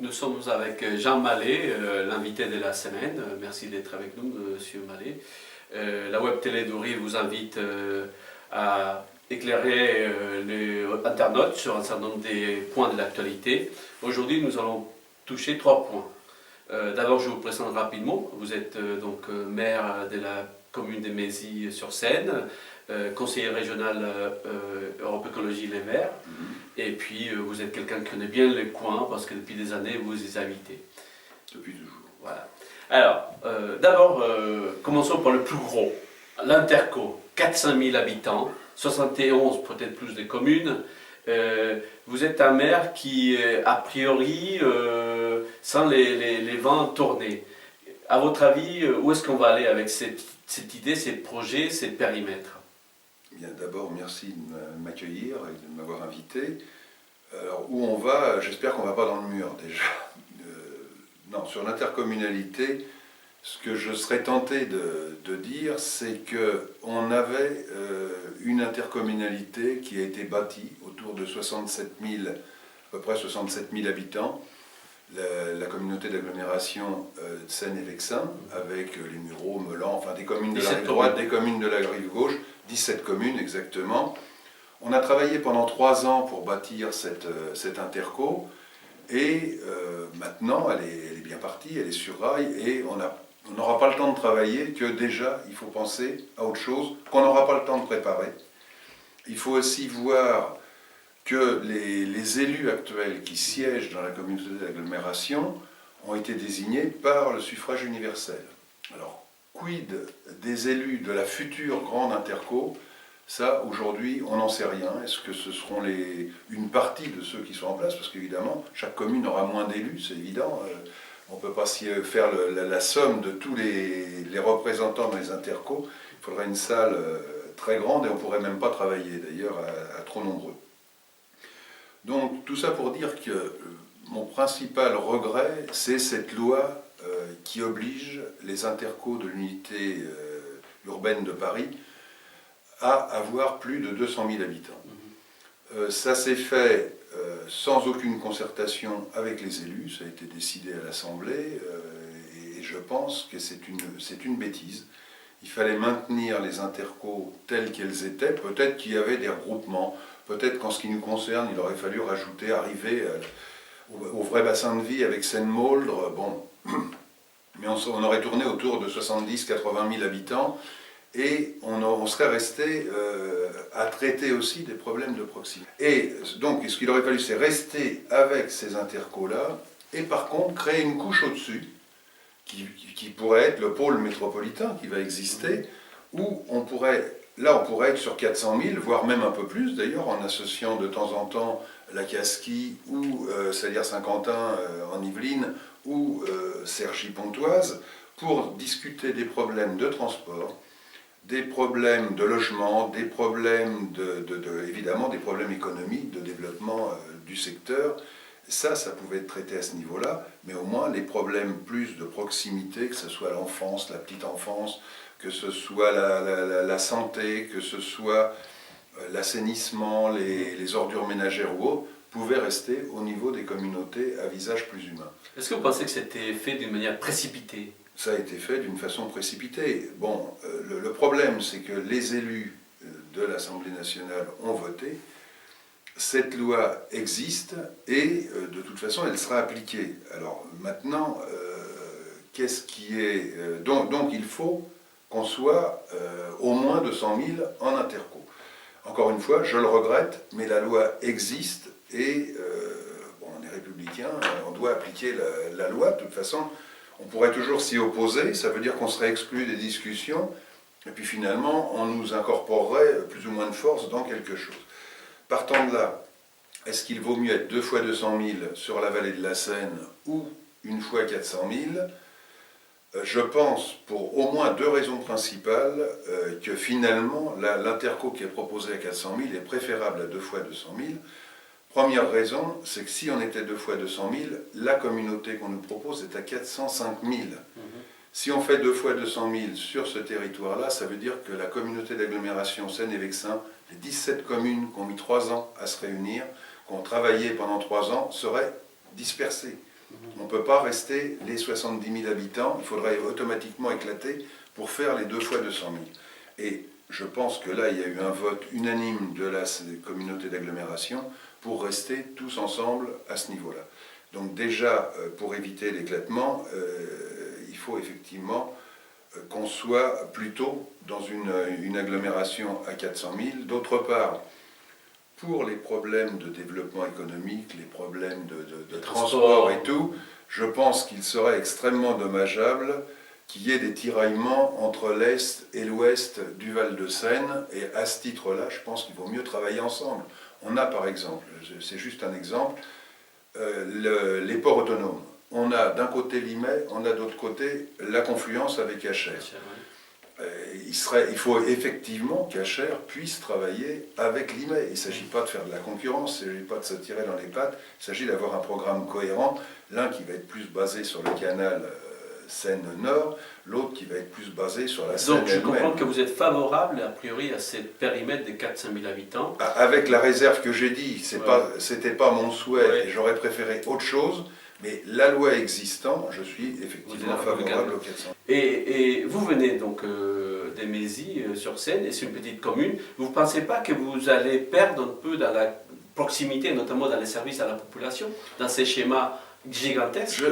Nous sommes avec Jean Mallet, l'invité de la semaine. Merci d'être avec nous, Monsieur Mallet. La web télé d'Ori vous invite à éclairer les internautes sur un certain nombre des points de l'actualité. Aujourd'hui, nous allons toucher 3 points. D'abord, je vous présente rapidement. Vous êtes donc maire de la commune de Mézy-sur-Seine, conseiller régional Europe Écologie Les Verts. Et puis, vous êtes quelqu'un qui connaît bien les coins parce que depuis des années, vous y habitez. Depuis toujours. Voilà. Alors, d'abord, commençons par le plus gros. L'Interco, 400 000 habitants, 71 peut-être plus de communes. Vous êtes un maire qui, a priori, sent les vents tourner. À votre avis, où est-ce qu'on va aller avec cette idée, ces projets, ces périmètres? Bien, d'abord, merci de m'accueillir et de m'avoir invité. Alors, où on va, j'espère qu'on ne va pas dans le mur déjà. Non, sur l'intercommunalité, ce que je serais tenté de dire, c'est qu'on avait une intercommunalité qui a été bâtie autour de 67 000, à peu près 67 000 habitants, la communauté d'agglomération de Seine et Vexin, avec les Mureaux, Meulan, enfin des communes de la rive droite, des communes de la rive gauche, 17 communes exactement. On a travaillé pendant 3 ans pour bâtir cette interco, et maintenant elle est bien partie, elle est sur rail, et on n'aura pas le temps de travailler, que déjà il faut penser à autre chose, qu'on n'aura pas le temps de préparer. Il faut aussi voir que les élus actuels qui siègent dans la communauté d'agglomération ont été désignés par le suffrage universel. Alors, quid des élus de la future grande interco? Ça, aujourd'hui, on n'en sait rien. Est-ce que ce seront une partie de ceux qui sont en place? Parce qu'évidemment, chaque commune aura moins d'élus, c'est évident. On ne peut pas faire la somme de tous les représentants dans les intercos. Il faudrait une salle très grande et on ne pourrait même pas travailler, d'ailleurs, à trop nombreux. Donc, tout ça pour dire que mon principal regret, c'est cette loi qui oblige les intercos de l'unité urbaine de Paris à avoir plus de 200 000 habitants. Ça s'est fait sans aucune concertation avec les élus, ça a été décidé à l'Assemblée, et je pense que c'est une bêtise. Il fallait maintenir les intercos telles qu'elles étaient, peut-être qu'il y avait des regroupements, peut-être qu'en ce qui nous concerne, il aurait fallu arriver au vrai bassin de vie avec Seine-Mauldre, bon, mais on aurait tourné autour de 70-80 000 habitants, et on serait resté à traiter aussi des problèmes de proximité. Et donc, ce qu'il aurait fallu, c'est rester avec ces intercos-là, et par contre, créer une couche au-dessus, qui pourrait être le pôle métropolitain qui va exister, où on pourrait être sur 400 000, voire même un peu plus d'ailleurs, en associant de temps en temps la Casquie ou Sallières-Saint-Quentin en Yvelines ou Cergy-Pontoise, pour discuter des problèmes de transport, des problèmes de logement, des problèmes évidemment des problèmes économiques, de développement du secteur. Ça pouvait être traité à ce niveau-là, mais au moins les problèmes plus de proximité, que ce soit l'enfance, la petite enfance, que ce soit la santé, que ce soit l'assainissement, les ordures ménagères ou autres, pouvaient rester au niveau des communautés à visage plus humain. Est-ce que vous pensez que c'était fait d'une manière précipitée? Ça a été fait d'une façon précipitée. Bon, le problème, c'est que les élus de l'Assemblée nationale ont voté. Cette loi existe et de toute façon elle sera appliquée. Alors maintenant, qu'est-ce qui est... Donc il faut qu'on soit au moins 200 000 en interco. Encore une fois, je le regrette, mais la loi existe et bon, on est républicain, on doit appliquer la loi. De toute façon, on pourrait toujours s'y opposer, ça veut dire qu'on serait exclu des discussions, et puis finalement on nous incorporerait plus ou moins de force dans quelque chose. Partant de là, est-ce qu'il vaut mieux être 2 fois 200 000 sur la vallée de la Seine ou 1 fois 400 000? Je pense, pour au moins 2 raisons principales, que finalement l'interco qui est proposée à 400 000 est préférable à 2 fois 200 000. Première raison, c'est que si on était 2 fois 200 000, la communauté qu'on nous propose est à 405 000. Si on fait 2 fois 200 000 sur ce territoire-là, ça veut dire que la communauté d'agglomération Seine et Vexin, les 17 communes qui ont mis 3 ans à se réunir, qui ont travaillé pendant 3 ans, seraient dispersées. On ne peut pas rester les 70 000 habitants, il faudrait automatiquement éclater pour faire les 2 fois 200 000. Et je pense que là, il y a eu un vote unanime de la communauté d'agglomération pour rester tous ensemble à ce niveau-là. Donc déjà, pour éviter l'éclatement, il faut effectivement qu'on soit plutôt dans une agglomération à 400 000. D'autre part, pour les problèmes de développement économique, les problèmes de transport et tout, je pense qu'il serait extrêmement dommageable qu'il y ait des tiraillements entre l'Est et l'Ouest du Val-de-Seine. Et à ce titre-là, je pense qu'il vaut mieux travailler ensemble. On a par exemple, c'est juste un exemple, les ports autonomes. On a d'un côté Limay, on a d'autre côté la confluence avec Achères. Il faut effectivement qu'Achères puisse travailler avec Limay. Il ne s'agit pas de faire de la concurrence, il ne s'agit pas de se tirer dans les pattes, il s'agit d'avoir un programme cohérent, l'un qui va être plus basé sur le canal Seine-Nord, l'autre qui va être plus basé sur la Seine. Donc je comprends que vous êtes favorable a priori à ce périmètre des 400 000 habitants. Avec la réserve que j'ai dit, c'était pas mon souhait et j'aurais préféré autre chose, mais la loi existant, je suis effectivement favorable aux 400 000. Et vous venez donc des Mézy sur Seine, et c'est une petite commune. Vous ne pensez pas que vous allez perdre un peu dans la proximité, notamment dans les services à la population, dans ces schémas gigantesques?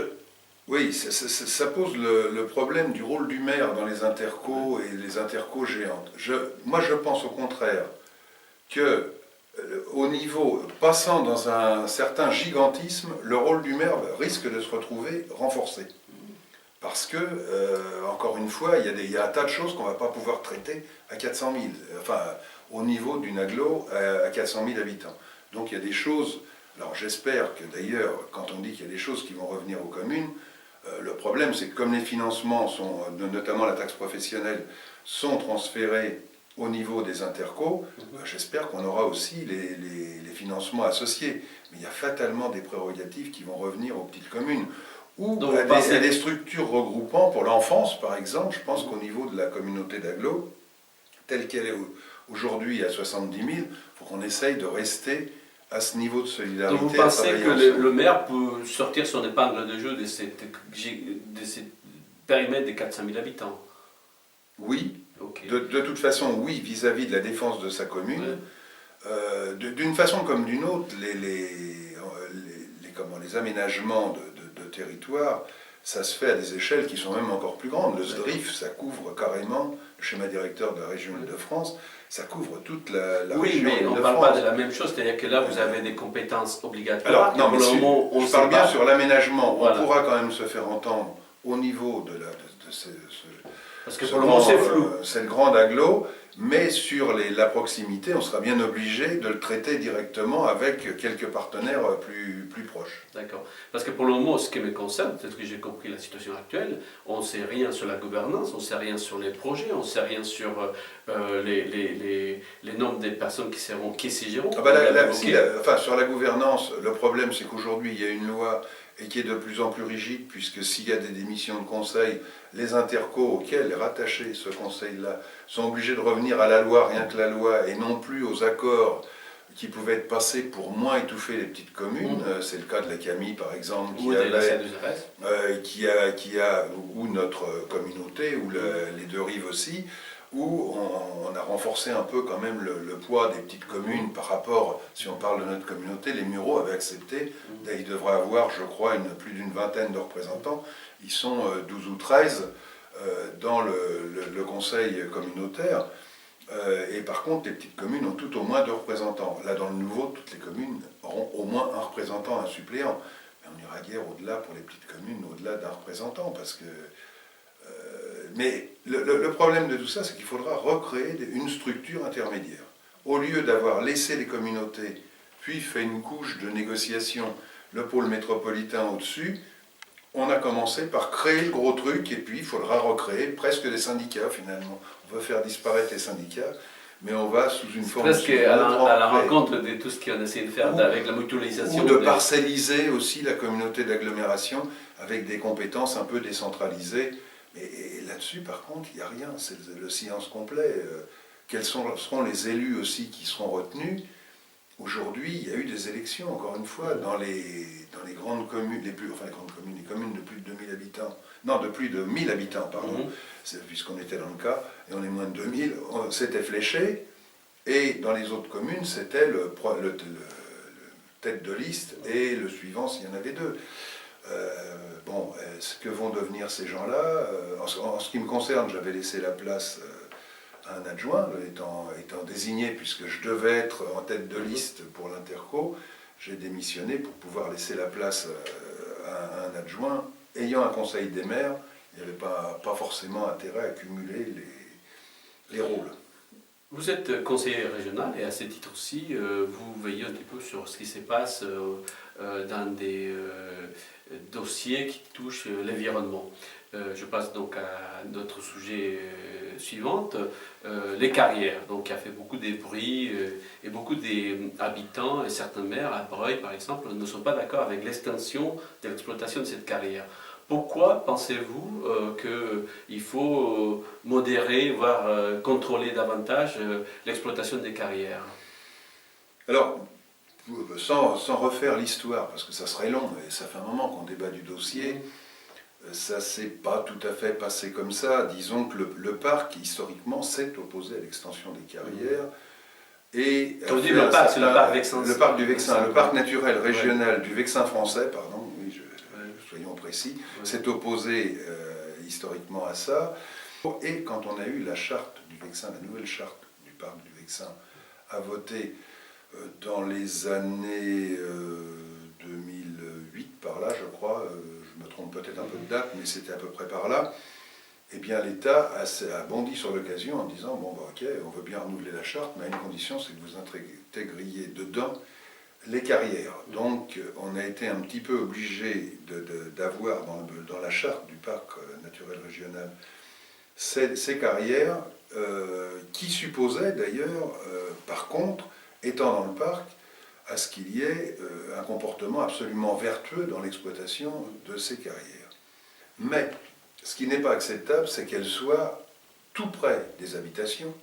Oui, ça pose le problème du rôle du maire dans les intercos et les intercos géantes. Moi, je pense au contraire que, au niveau, passant dans un certain gigantisme, le rôle du maire risque de se retrouver renforcé. Parce que, encore une fois, il y a un tas de choses qu'on ne va pas pouvoir traiter à 400 000, enfin, au niveau d'une agglo à 400 000 habitants. Donc il y a des choses, alors j'espère que d'ailleurs, quand on dit qu'il y a des choses qui vont revenir aux communes, le problème, c'est que comme les financements, notamment la taxe professionnelle, sont transférés au niveau des intercos, j'espère qu'on aura aussi les financements associés. Mais il y a fatalement des prérogatives qui vont revenir aux petites communes. Ou à des structures regroupant, pour l'enfance par exemple, je pense qu'au niveau de la communauté d'agglo, telle qu'elle est aujourd'hui à 70 000, il faut qu'on essaye de rester à ce niveau de solidarité. Donc vous pensez que le maire peut sortir son épingle de jeu de ces périmètres des 400 000 habitants? Oui, okay. de toute façon, oui, vis-à-vis de la défense de sa commune. Ouais. D'une façon comme d'une autre, les aménagements de territoire, ça se fait à des échelles qui sont même encore plus grandes. Le SDRIF, ça couvre carrément, le schéma directeur de la région Île-de-France, ça couvre toute la région Oui, mais on ne parle pas de la même chose, c'est-à-dire que là, vous avez des compétences obligatoires. Alors, non, mais je parle bien sur l'aménagement. Voilà. On pourra quand même se faire entendre au niveau de ce parce que pour le moment, c'est flou. C'est le grand agglo, mais sur la proximité, on sera bien obligé de le traiter directement avec quelques partenaires plus proches. D'accord. Parce que pour le moment, ce qui me concerne, peut-être que j'ai compris la situation actuelle, on ne sait rien sur la gouvernance, on ne sait rien sur les projets, on ne sait rien sur les nombres des personnes qui siégeront. Enfin, sur la gouvernance, le problème, c'est qu'aujourd'hui, il y a une loi et qui est de plus en plus rigide, puisque s'il y a des démissions de conseil, les intercos auxquels est rattaché ce conseil-là sont obligés de revenir à la loi, rien que la loi, et non plus aux accords qui pouvaient être passés pour moins étouffer les petites communes. C'est le cas de la Camille, par exemple, ou notre communauté, ou les Deux Rives aussi, où on a renforcé un peu quand même le poids des petites communes par rapport, si on parle de notre communauté, les Mureaux avaient accepté, ils devraient avoir, je crois, plus d'une vingtaine de représentants, ils sont 12 ou 13 dans le conseil communautaire, et par contre les petites communes ont tout au moins 2 représentants. Là dans le nouveau, toutes les communes auront au moins un représentant, un suppléant, mais on n'ira guère au-delà pour les petites communes, au-delà d'un représentant, parce que... mais le problème de tout ça, c'est qu'il faudra recréer une structure intermédiaire. Au lieu d'avoir laissé les communautés, puis fait une couche de négociation, le pôle métropolitain au-dessus, on a commencé par créer le gros truc, et puis il faudra recréer presque des syndicats finalement. On veut faire disparaître les syndicats, mais on va sous une forme... Presque à la rencontre de tout ce qu'on essaie de faire avec la mutualisation. Ou de parcelliser aussi la communauté d'agglomération avec des compétences un peu décentralisées. Et là-dessus, par contre, il n'y a rien, c'est le silence complet. Quels seront les élus aussi qui seront retenus? Aujourd'hui, il y a eu des élections, encore une fois, dans les grandes communes, les communes de plus de 2000 habitants, non, de plus de 1000 habitants, pardon, puisqu'on était dans le cas, et on est moins de 2000, c'était fléché, et dans les autres communes, c'était le tête de liste, et le suivant, s'il y en avait deux. Ce que vont devenir ces gens-là, en ce qui me concerne, j'avais laissé la place à un adjoint, étant désigné, puisque je devais être en tête de liste pour l'Interco, j'ai démissionné pour pouvoir laisser la place à un adjoint. Ayant un conseil des maires, il n'y avait pas forcément intérêt à cumuler les rôles. Vous êtes conseiller régional et à ce titre aussi, vous veillez un petit peu sur ce qui se passe dans des dossiers qui touchent l'environnement. Je passe donc à notre sujet suivant, les carrières. Donc, qui a fait beaucoup de bruit et beaucoup d'habitants et certains maires, à Breuil par exemple, ne sont pas d'accord avec l'extension de l'exploitation de cette carrière. Pourquoi pensez-vous qu'il faut modérer, voire contrôler davantage l'exploitation des carrières? Alors, sans refaire l'histoire, parce que ça serait long, et ça fait un moment qu'on débat du dossier, ça ne s'est pas tout à fait passé comme ça. Disons que le parc, historiquement, s'est opposé à l'extension des carrières. Et quand vous dites le parc, c'est le parc Vexin. Le parc du Vexin, le parc naturel régional du Vexin français, pardon, oui, soyons précis, s'est opposé historiquement à ça. Et quand on a eu la charte du Vexin, la nouvelle charte du parc du Vexin, à voter dans les années 2008, par là, je crois, je me trompe peut-être un peu de date, mais c'était à peu près par là, eh bien l'État a bondi sur l'occasion en disant, bon, bah, ok, on veut bien renouveler la charte, mais à une condition, c'est que vous intégriez dedans les carrières. Donc, on a été un petit peu obligé d'avoir dans la charte du parc naturel régional ces carrières qui supposaient d'ailleurs, par contre, étant dans le parc, à ce qu'il y ait un comportement absolument vertueux dans l'exploitation de ces carrières. Mais ce qui n'est pas acceptable, c'est qu'elles soient tout près des habitations,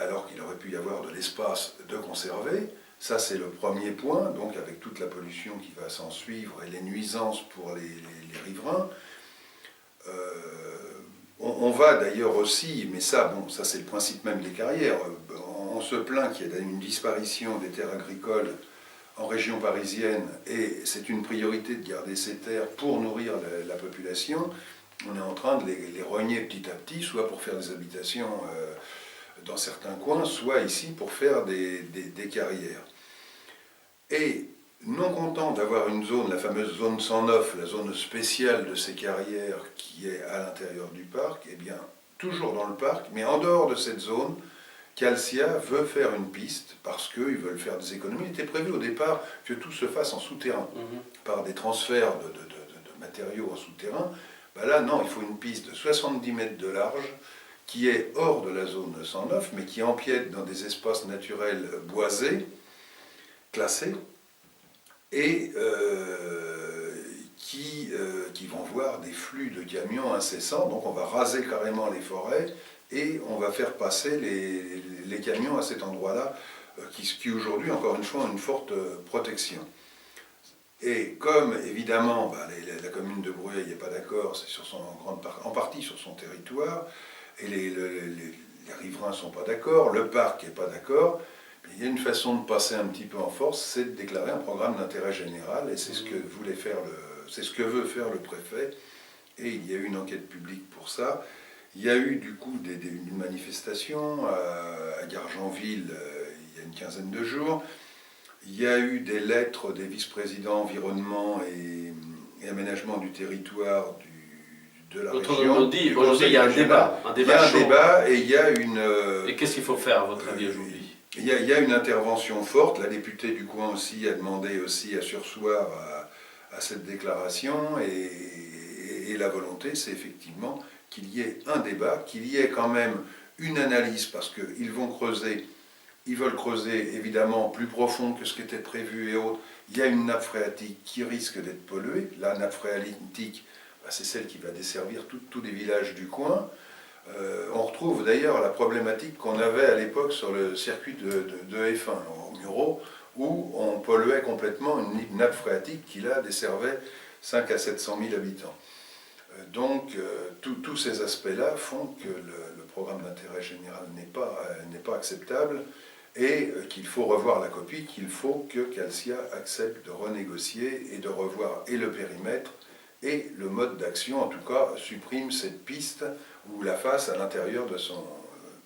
alors qu'il aurait pu y avoir de l'espace de conserver. Ça, c'est le premier point, donc avec toute la pollution qui va s'en suivre et les nuisances pour les riverains. On va d'ailleurs aussi, mais ça, bon, ça c'est le principe même des carrières, on se plaint qu'il y ait une disparition des terres agricoles en région parisienne, et c'est une priorité de garder ces terres pour nourrir la population. On est en train de les rogner petit à petit, soit pour faire des habitations dans certains coins, soit ici pour faire des carrières. Et non content d'avoir une zone, la fameuse zone 109, la zone spéciale de ces carrières qui est à l'intérieur du parc, eh bien, toujours dans le parc, mais en dehors de cette zone, Calcia veut faire une piste parce qu'ils veulent faire des économies. Il était prévu au départ que tout se fasse en souterrain, par des transferts de matériaux en souterrain. Ben là, non, il faut une piste de 70 mètres de large qui est hors de la zone 109, mais qui empiète dans des espaces naturels boisés, classés, et qui vont voir des flux de camions incessants. Donc on va raser carrément les forêts et on va faire passer les camions à cet endroit-là, qui aujourd'hui, encore une fois, ont une forte protection. Et comme, évidemment, la commune de Breuil n'est pas d'accord, c'est en partie sur son territoire, et les riverains ne sont pas d'accord, le parc n'est pas d'accord, il y a une façon de passer un petit peu en force, c'est de déclarer un programme d'intérêt général, et c'est ce que c'est ce que veut faire le préfet, et il y a eu une enquête publique pour ça. Il y a eu du coup une manifestation à Gargenville il y a une quinzaine de jours. Il y a eu des lettres des vice-présidents environnement et aménagement du territoire de la région. Aujourd'hui, il y a un débat. Il y a un débat et il y a une... Et qu'est-ce qu'il faut faire à votre avis aujourd'hui? Il y a une intervention forte. La députée du coin aussi a demandé aussi à surseoir à cette déclaration. Et la volonté, c'est effectivement qu'il y ait un débat, qu'il y ait quand même une analyse, parce qu'ils vont creuser, ils veulent creuser évidemment plus profond que ce qui était prévu et autres. Il y a une nappe phréatique qui risque d'être polluée. La nappe phréatique, c'est celle qui va desservir tous les villages du coin. On retrouve d'ailleurs la problématique qu'on avait à l'époque sur le circuit de F1 au Mureaux, où on polluait complètement une nappe phréatique qui là desservait 5 à 700 000 habitants. Donc tous ces aspects-là font que le programme d'intérêt général n'est pas acceptable et qu'il faut revoir la copie, qu'il faut que Calcia accepte de renégocier et de revoir et le périmètre et le mode d'action, en tout cas supprime cette piste ou la fasse à l'intérieur de son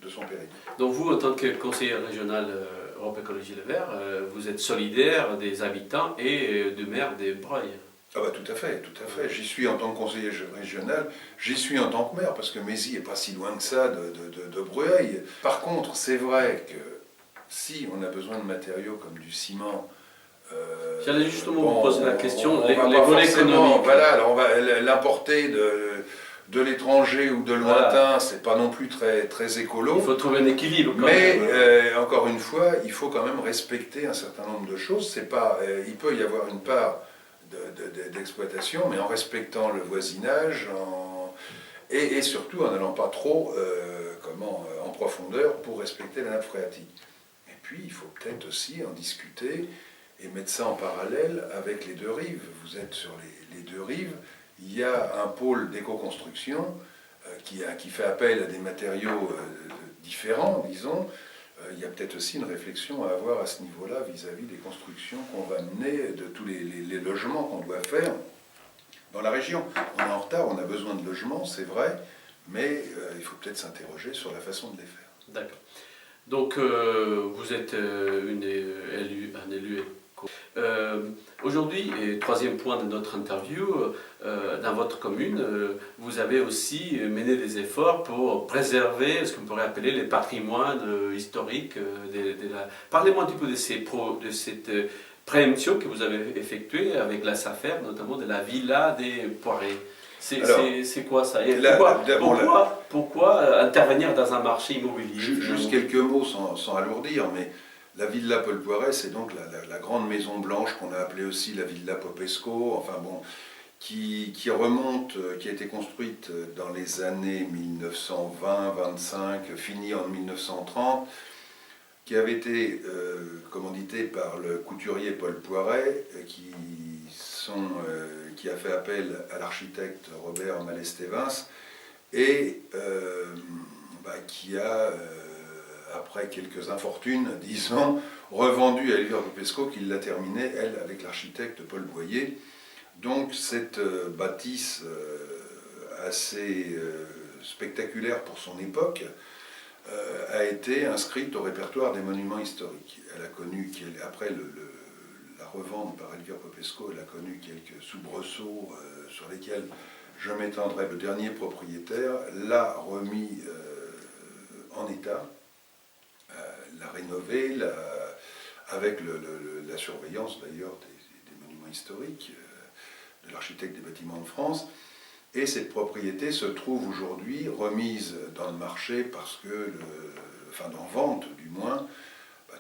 périmètre. Donc vous, en tant que conseiller régional Europe Écologie Les Verts, vous êtes solidaire des habitants et du maire des Breuil. Ah bah tout à fait, tout à fait. J'y suis en tant que conseiller régional, j'y suis en tant que maire, parce que Mézy n'est pas si loin que ça de Breuil. Par contre, c'est vrai que si on a besoin de matériaux comme du ciment, j'allais justement vous poser la question, les volets volets économiques. Voilà, alors on va l'importer de l'étranger ou de lointain, voilà. C'est pas non plus très écolo. Il faut trouver un équilibre. Mais encore une fois, il faut quand même respecter un certain nombre de choses. C'est pas, il peut y avoir une part d'exploitation, mais en respectant le voisinage et surtout en n'allant pas trop en profondeur pour respecter la nappe phréatique. Et puis, il faut peut-être aussi en discuter et mettre ça en parallèle avec les deux rives. Vous êtes sur les deux rives, il y a un pôle d'éco-construction qui fait appel à des matériaux différents, disons. Il y a peut-être aussi une réflexion à avoir à ce niveau-là vis-à-vis des constructions qu'on va mener, de tous les logements qu'on doit faire dans la région. On est en retard, on a besoin de logements, c'est vrai, mais il faut peut-être s'interroger sur la façon de les faire. D'accord. Donc vous êtes un élu éco. Aujourd'hui, et troisième point de notre interview, dans votre commune, vous avez aussi mené des efforts pour préserver ce qu'on pourrait appeler les patrimoines historiques. Parlez-moi un petit peu de cette préemption que vous avez effectuée avec la SAFER, notamment de la villa des Poirées. C'est quoi ça? Et pourquoi intervenir dans un marché immobilier? Juste quelques mots sans alourdir, mais la villa Paul Poiret, c'est donc la grande maison blanche qu'on a appelée aussi la villa Popesco, enfin bon, qui a été construite dans les années 1920-25, finie en 1930, qui avait été commanditée par le couturier Paul Poiret, qui a fait appel à l'architecte Robert Mallet-Stevens, et qui a, après quelques infortunes, disons, revendu à Elvire Popesco, qui l'a terminée, elle, avec l'architecte Paul Boyer. Donc cette bâtisse assez spectaculaire pour son époque a été inscrite au répertoire des monuments historiques. Elle a connu, après la revente par Elvire Popesco, elle a connu quelques soubresauts sur lesquels je m'étendrai. Le dernier propriétaire l'a remis en état, l'a rénové, avec la surveillance d'ailleurs des monuments historiques, de l'architecte des bâtiments de France. Et cette propriété se trouve aujourd'hui remise dans le marché parce que, en vente du moins,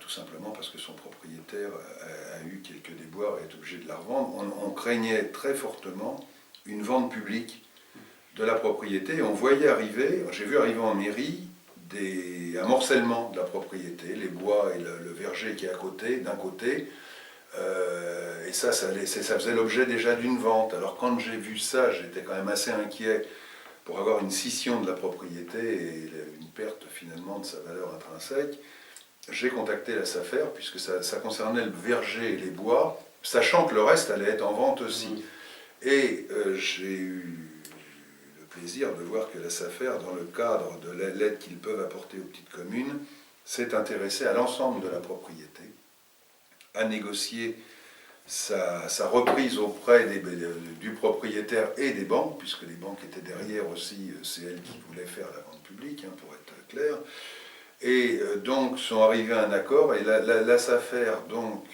tout simplement parce que son propriétaire a eu quelques déboires et est obligé de la revendre. On craignait très fortement une vente publique de la propriété. On voyait arriver, j'ai vu arriver en mairie, un morcellement de la propriété, les bois et le verger qui est à côté, d'un côté, et ça faisait l'objet déjà d'une vente. Alors quand j'ai vu ça, j'étais quand même assez inquiet pour avoir une scission de la propriété et une perte finalement de sa valeur intrinsèque. J'ai contacté la SAFER, puisque ça concernait le verger et les bois, sachant que le reste allait être en vente aussi. Et j'ai eu le plaisir de voir que la SAFER, dans le cadre de l'aide qu'ils peuvent apporter aux petites communes, s'est intéressée à l'ensemble de la propriété, à négocier sa reprise auprès du propriétaire et des banques, puisque les banques étaient derrière aussi, c'est elles qui voulaient faire la vente publique, pour être clair. Et donc sont arrivés à un accord, et la SAFER donc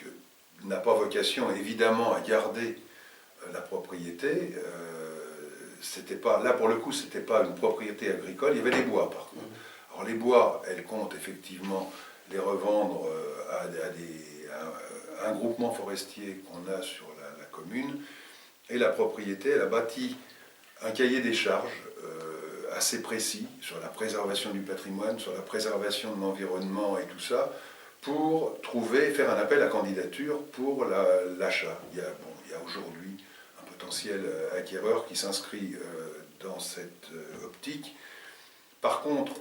n'a pas vocation évidemment à garder la propriété. Là pour le coup, c'était pas une propriété agricole, il y avait des bois par contre. Alors les bois, elle compte effectivement les revendre à un groupement forestier qu'on a sur la commune, et la propriété, elle a bâti un cahier des charges assez précis sur la préservation du patrimoine, sur la préservation de l'environnement et tout ça, pour faire un appel à candidature pour l'achat. Il y a aujourd'hui un potentiel acquéreur qui s'inscrit dans cette optique. Par contre,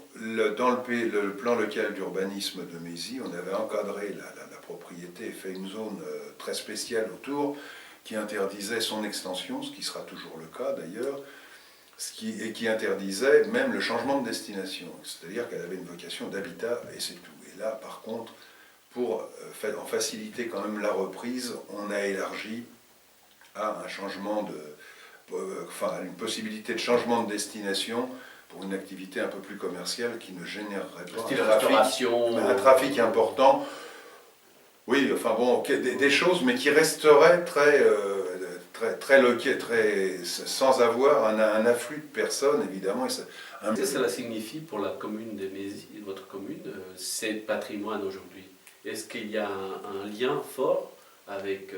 dans le plan local d'urbanisme de Mézy, on avait encadré la propriété et fait une zone très spéciale autour qui interdisait son extension, ce qui sera toujours le cas d'ailleurs, et qui interdisait même le changement de destination. C'est-à-dire qu'elle avait une vocation d'habitat et c'est tout. Et là, par contre, pour en faciliter quand même la reprise, on a élargi à un changement une possibilité de changement de destination pour une activité un peu plus commerciale qui ne générerait pas un trafic important. Oui, enfin bon, des choses, mais qui resteraient très locales, sans avoir un afflux de personnes, évidemment. Qu'est-ce que cela signifie pour la commune de Mézy, votre commune, c'est patrimoine aujourd'hui? Est-ce qu'il y a un lien fort avec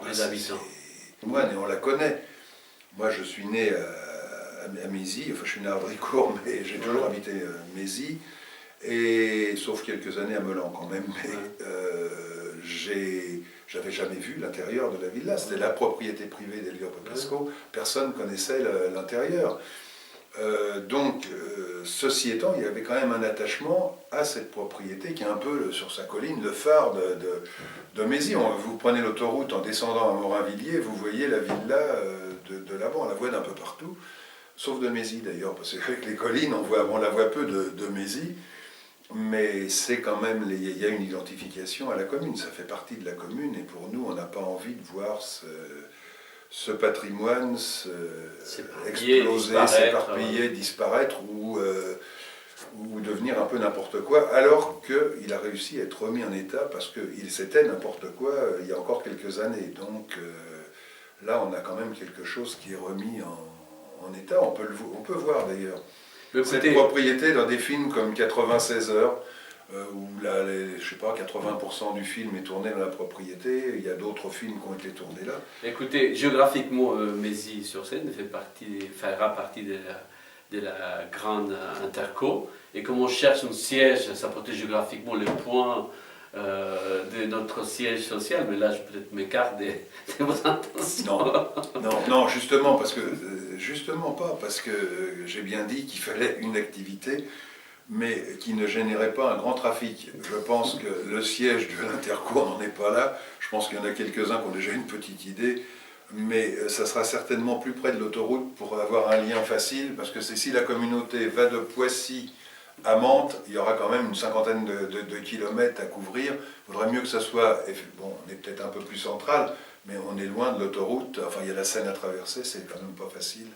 les habitants? Moi, on la connaît. Moi, je suis né à Mézy, enfin je suis né à Audricourt, mais j'ai toujours habité Mézy, et sauf quelques années à Meulan quand même. Mais j'avais jamais vu l'intérieur de la villa. C'était la propriété privée d'Elvire Popesco. Personne connaissait l'intérieur. Donc, ceci étant, il y avait quand même un attachement à cette propriété qui est un peu sur sa colline, le phare de Mézy. Vous prenez l'autoroute en descendant à Morinvilliers, vous voyez la villa de là-bas, on la voit d'un peu partout, sauf de Mézy d'ailleurs, parce qu'avec les collines, on la voit peu de Mézy, mais c'est quand même, il y a une identification à la commune, ça fait partie de la commune, et pour nous, on n'a pas envie de voir ce patrimoine exploser, s'éparpiller, disparaître ou devenir un peu n'importe quoi, alors qu'il a réussi à être remis en état parce qu'il s'était n'importe quoi il y a encore quelques années. Donc là, on a quand même quelque chose qui est remis en état. On peut voir d'ailleurs cette propriété dans des films comme 96 heures, où je sais pas, 80% du film est tourné dans la propriété. Il y a d'autres films qui ont été tournés là. Écoutez, géographiquement, Mézy-sur-Seine fera partie de la grande interco. Et comme on cherche un siège, ça protège géographiquement les points de notre siège social, mais là, je peut-être m'écarte de vos intentions. Non, justement pas, parce que j'ai bien dit qu'il fallait une activité, mais qui ne générait pas un grand trafic. Je pense que le siège de l'Interco n'en est pas là. Je pense qu'il y en a quelques-uns qui ont déjà une petite idée, mais ça sera certainement plus près de l'autoroute pour avoir un lien facile, parce que si la communauté va de Poissy à Mantes, il y aura quand même une cinquantaine de kilomètres à couvrir. Il faudrait mieux que ça soit, bon, on est peut-être un peu plus central, mais on est loin de l'autoroute. Enfin, il y a la Seine à traverser, c'est quand même pas facile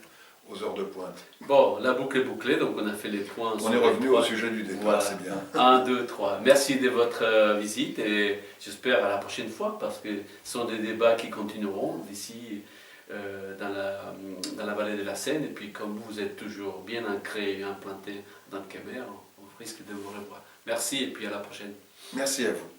aux heures de pointe. Bon, la boucle est bouclée, donc on a fait les points. On est revenu au sujet du départ, voilà. C'est bien. 1, 2, 3. Merci de votre visite et j'espère à la prochaine fois parce que ce sont des débats qui continueront d'ici dans la vallée de la Seine. Et puis comme vous êtes toujours bien ancré et implanté dans le Kemer, on risque de vous revoir. Merci et puis à la prochaine. Merci à vous.